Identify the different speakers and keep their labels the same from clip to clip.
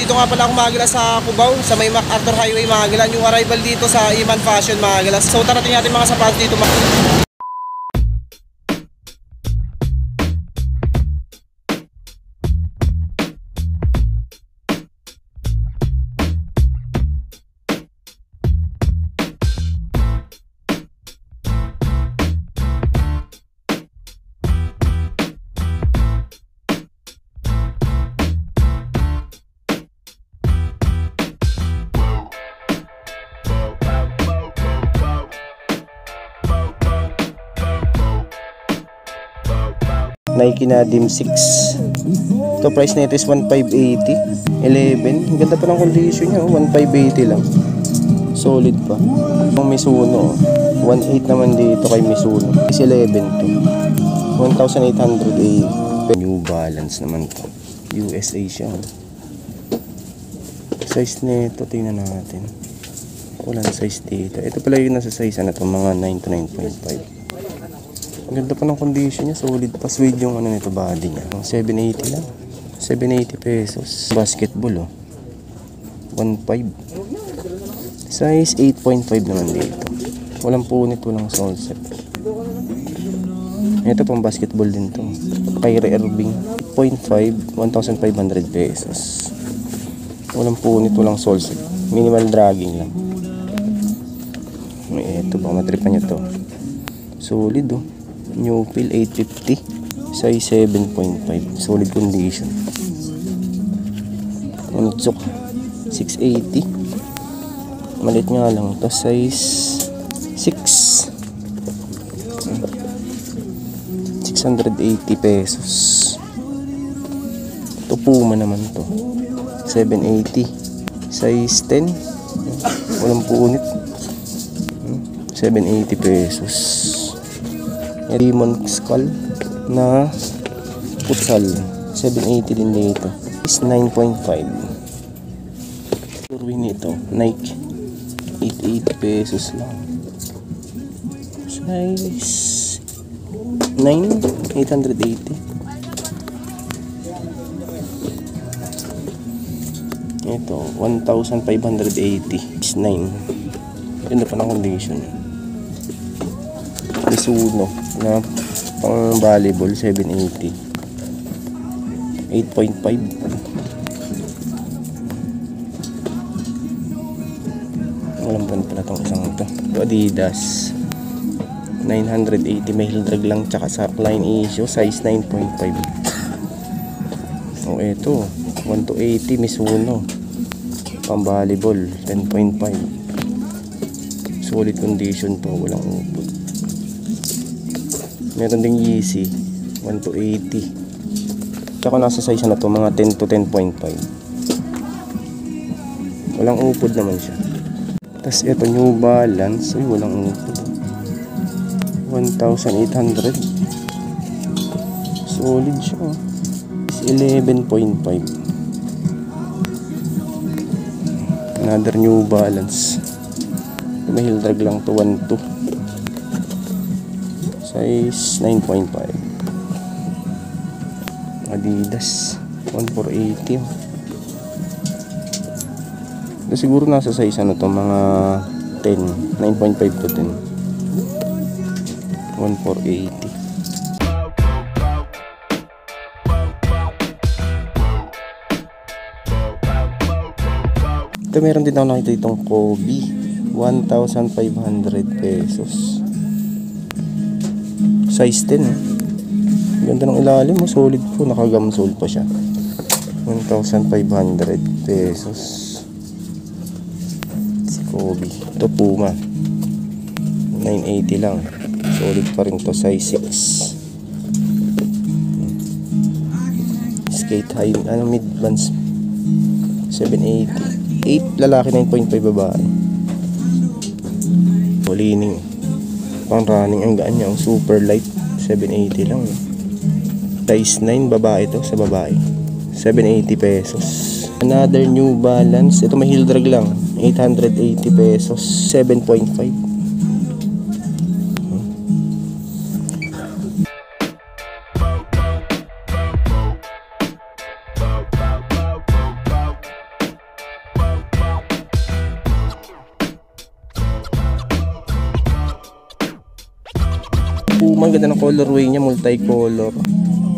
Speaker 1: nandito nga pala ako mga gilas sa Cubao, sa may MacArthur Highway mga gilas. Yung arrival dito sa Iman Fashion mga gilas. So tara tingnan natin mga sapatos dito mga. Nike na Dim 6. Ito price nito is 1,580. 11. Ang ganda pa ng condition niya, 1,580 lang. Solid pa. Ang Mizuno, 1,800 naman dito kay Mizuno. Is 11 to. 1,800 New Balance naman to. USA siya. Size nito tingnan natin. Wala na size dito. Ito pala yung nasa size na to, mga 9 to 9.5. Ang ganda pa ng condition niya, solid pa. Suede yung ano nito, body niya. 780 lang. 780 pesos. Basketball 1.5. Size 8.5 naman dito. Walang punit, walang sole set. Ito pang basketball din to. Kyrie Irving 0.5, 1,500 pesos. Walang punit, walang sole set. Minimal dragging lang. Ito ba, matripan niya to. Solid New Feel 850. Size 7.5. Solid condition. Unutsuk 680. Malit nga lang to. Size 6. 680 pesos. Ito Puma naman to. 780. Size 10. Walang punit. 780 pesos. Lemon Skull na futsal, 780 din dito. Is 9.5. Turwin nito Nike 880 pesos lang. Size 9, 880. Ito 1,580 is 9. Ganda pa ng condition. Mizuno na pang volleyball 780. 8.5. Walang brand pala itong isang ito. Adidas 980. May heel drag lang tsaka sa line issue. Size 9.5. Ito 1,280 Mizuno pang volleyball 10.5. Solid condition po, walang upod. Meron ding Yeezy 1,280. Tsaka nasa size na to, mga 10 to 10.5. Walang upod naman siya. Tapos ito New Balance, walang upod. 1,800. Solid siya. 11.5. Another New Balance. May heel drag lang to, 1.2. Size 9.5. Adidas 1,480. Siguro nasa size ano to, mga 10, 9.5 to 10. 1,480. Ito meron din ako nakita itong Kobe 1,500 pesos. Size 10. Ganda ng ilalim mo, solid po, nakagamsol pa siya. 1,500 pesos. Si Kobe. Ito Puma 980 lang. Solid pa rin to, size 6. Skate high, mid bands 780. 8 lalaki, 9.5 babae. Lining pang running, ang gaan niya, ang super light, 780 lang. Size 9 babae to, sa babae 780 pesos. Another New Balance, ito may heel drag lang, 880 pesos, 7.5. Puma, ganda ng colorway niya, multicolor.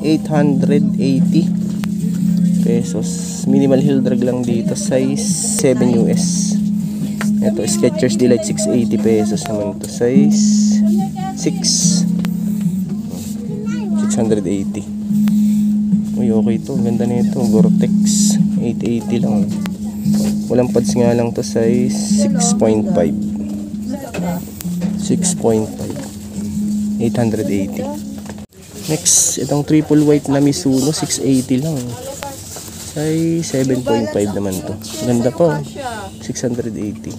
Speaker 1: 880 pesos. Minimal heel drag lang dito, size 7 US. Ito, Skechers Delight, 680 pesos naman to, size 6. 680. Uy, okay to, ganda nito. Gore-Tex, 880 lang. Walang pads nga lang to, size 6.5. 6.5. 880. Next, itong triple white na Mizuno, 680 lang. Size 7.5 naman to. Ganda pa, 680.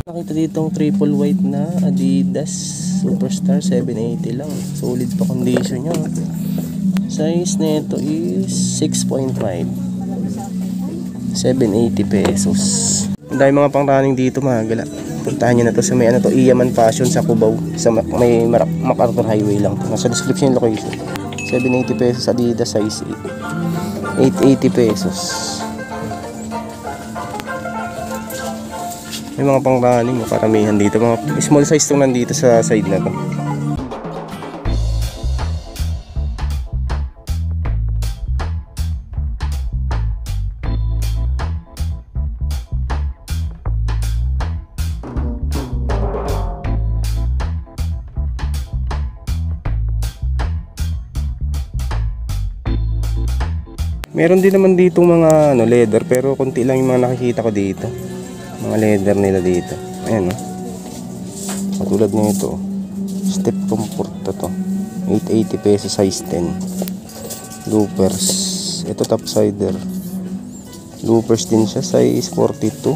Speaker 1: Nakita ditong triple white na Adidas Superstar, 780 lang. Solid pa condition niya. Size nito is 6.5. 780 pesos. Ang dami mga pang running dito, mga gala. Puntahan nyo na to sa may ano to, Iyaman Fashion sa Cubao. Sa may MacArthur Highway lang to. Nasa description yung location. 780 pesos Adidas size 8. 880 pesos. May mga pang running, karamihan dito. Mga small size itong nandito sa side na to. Meron din naman dito mga leather, pero konti lang yung mga nakikita ko dito. Mga leather nila dito. Ayan, no? Katulad nito. Step Comfort to. 880 pesos, size 10. Loopers. Ito topsider. Loopers din siya, size 42.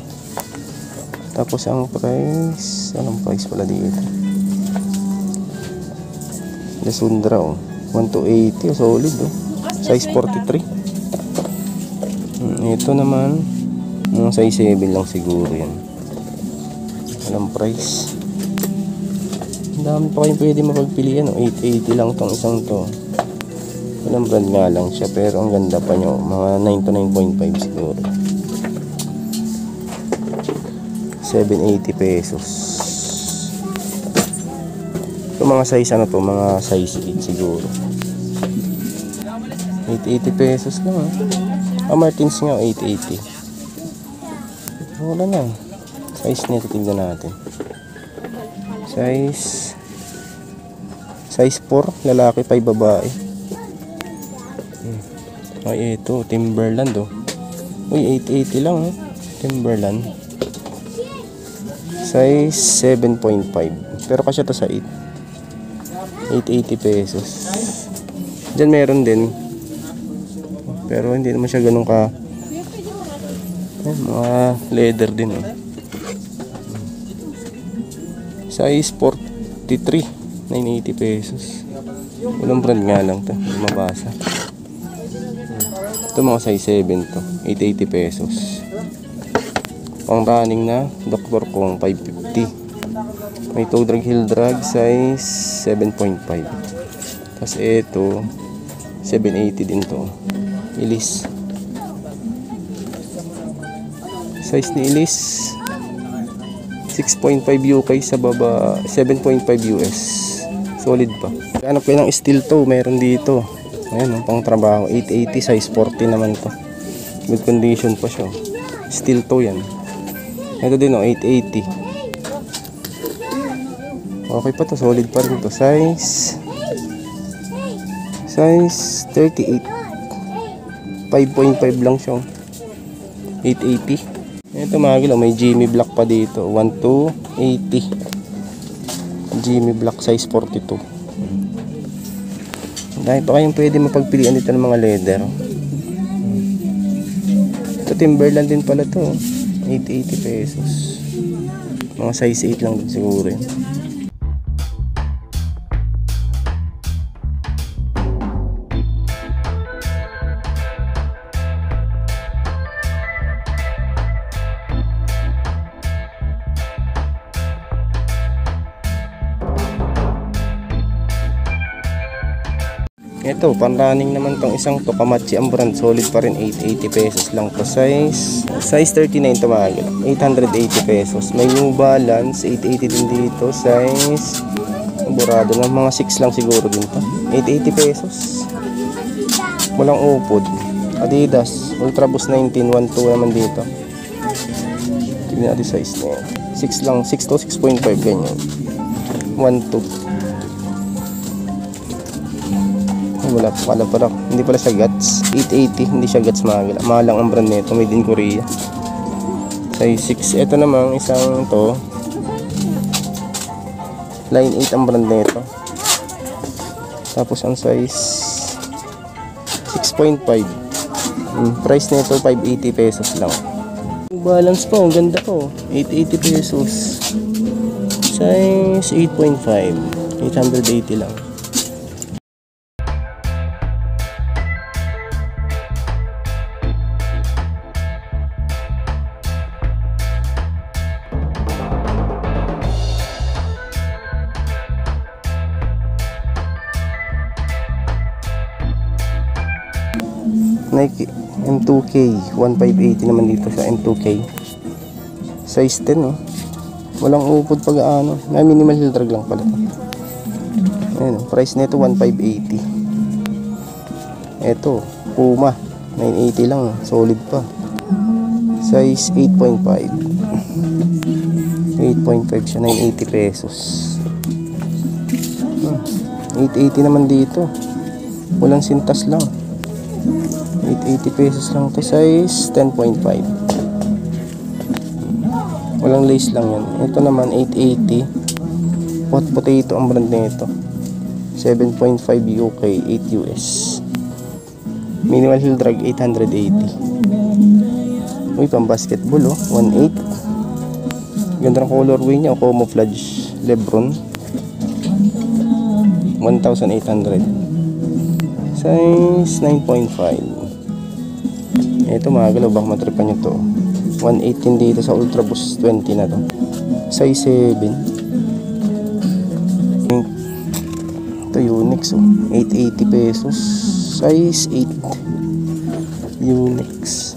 Speaker 1: Tapos ang price, anong price pala dito? Lesundra, 1280, solid, size 43. Ito naman, size 7 lang siguro yan. Walang price. Ang dami pa kayong pwede mapagpilian. 880 lang tong isang to. Walang brand nga lang siya, pero ang ganda pa nyo. Mga 9 to 9.5 siguro. 780 pesos. Ito mga size ano to, mga size 8 siguro. 880 pesos lang, Martins nga, 880. Wala na. Size nito, tignan natin. Size 4, lalaki, 5 babae. Ay, ito, Timberland, Uy, 880 lang, Timberland. Size 7.5. Pero kasya to sa 8. 880 pesos. Diyan meron din. Pero hindi naman siya ganun ka. Mga leather din, Size 43, 980 pesos. Walang brand nga lang to, hindi mabasa. Ito mga size 7 to, 880 pesos. Pang running na Dr. Kong, 550. May toe drag, heel drag, size 7.5. Tapos ito 780 din to. Ilis. Size ni Ilis 6.5 UK sa baba, 7.5 US. Solid pa. Hanap kayo ng steel toe, meron dito. Ayan, pang trabaho, 880, size 40 naman to. Good condition pa siya. Steel toe yan. Ito din, 880. Okay pa to, solid pa rin to. Size 38. 5.5 lang siya. 880. Ito mga gila, may Jimmy Black pa dito. 1280. Jimmy Black, size 42. Dahil pa kayong pwede mapagpilian dito ng mga leather. Ito Timberland din pala to. 880 pesos. Mga size 8 lang din siguro yun. Ito, pan-running naman tong isang to. Kamachi ang brand. Solid pa rin. 880 pesos lang to. Size 39 to mga gila. 880 pesos. May New Balance. 880 din dito. Size burado ng mga 6 lang siguro din to. 880 pesos. Walang upod. Adidas. Ultra Boost 19. 1.2 naman dito. Tignan natin size niya. 6 lang. 6 to 6.5 ganyan. 1.2. Wala pa hindi pala siya Guts. 880, hindi siya Guts mga gila. Mahal lang ang brand nito, made in Korea. Size 6. Ito namang isang to. Line 8 ang brand nito. Tapos ang size 6.5. Price nito 580 pesos lang. Balance pa, ang ganda ko. 880 pesos. Size 8.5. 880 lang. Nike M2K 1580 naman dito sa M2K. Size 10 oh. Walang upod pag ano. May minimal heel drag lang pala. Ayun, price nito 1580. Ito, Puma 980 lang, solid pa. Size 8.5. 8.5 siya, 980 pesos. 880 naman dito. Walang sintas lang. 880 pesos lang to. Size 10.5. Walang lace lang yan. Ito naman 880. Hot potato ang brand nito. 7.5 UK, 8 US. Minimal heel drag 880. Uy, pang basketball oh, 1.8. Ganda ng colorway niya, camouflage Lebron. 1,800. Size 9.5. Ito mga galaw, baka matripan nyo to. 118 dito sa Ultra Boost 20 na to. Size 7. Ito Unix oh. 880 pesos. Size 8. Unix.